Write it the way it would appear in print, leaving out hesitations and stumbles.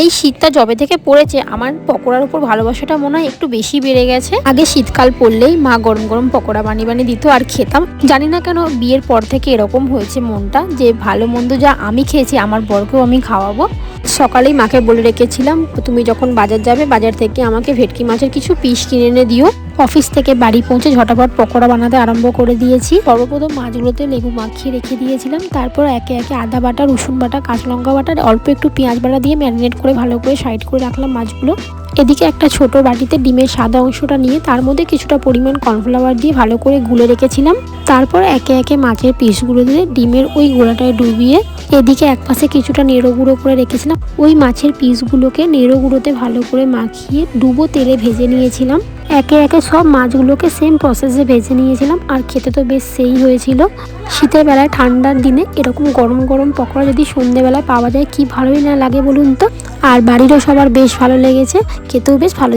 এই শীতটা যবে থেকে পড়েছে আমার পকোড়ার উপর ভালোবাসাটা মনে হয় একটু বেশি বেড়ে গেছে। আগে শীতকাল পড়লেই মা গরম গরম পকোড়া বানিয়ে দিত আর খেতাম। জানি না কেন বিয়ের পর থেকে এরকম হয়েছে মনটা, যে ভালো মন্দ যা আমি খেয়েছি আমার বরকেও আমি খাওয়াবো। সকালেই মাকে বলে রেখেছিলাম, তুমি যখন বাজার যাবে বাজার থেকে আমাকে ভেটকি মাছের কিছু পিস কিনে এনে দিও। অফিস থেকে বাড়ি পৌঁছে ঝটাপট পকোড়া বানাতে আরম্ভ করে দিয়েছি। সর্বপ্রথম মাছগুলোতে লেবু মাখিয়ে রেখে দিয়েছিলাম, তারপর একে একে আদা বাটা, রসুন বাটা, কাঁচা লঙ্কা বাটা, অল্প একটু পেঁয়াজ বাটা দিয়ে ম্যারিনেট করে ভালো করে সাইড করে রাখলাম মাছগুলো। এদিকে একটা ছোট বাটিতে ডিমের সাদা অংশটা নিয়ে তার মধ্যে কিছুটা পরিমাণ কর্নফ্লাওয়ার দিয়ে ভালো করে গুলে রেখেছিলাম। তারপর একে একে মাছের পিসগুলো দিয়ে ডিমের ওই গোলাটায় ডুবিয়ে এদিকে একপাশে কিছুটা নেড়ো গুঁড়ো করে রেখেছিলাম। ওই মাছের পিসগুলোকে নেড়ো গুঁড়োতে ভালো করে মাখিয়ে ডুবো তেলে ভেজে নিয়েছিলাম। একে একে সব মাছগুলোকে সেম প্রসেসে ভেজে নিয়েছিলাম, আর খেতে তো বেশ সেই হয়েছিল। শীতের বেলায় ঠান্ডার দিনে এরকম গরম গরম পকোড়া যদি সন্ধ্যেবেলায় পাওয়া যায় কি ভালোই না লাগে বলুন তো। আর বাড়িরও সবার বেশ ভালো লেগেছে, খেতেও বেশ ভালো।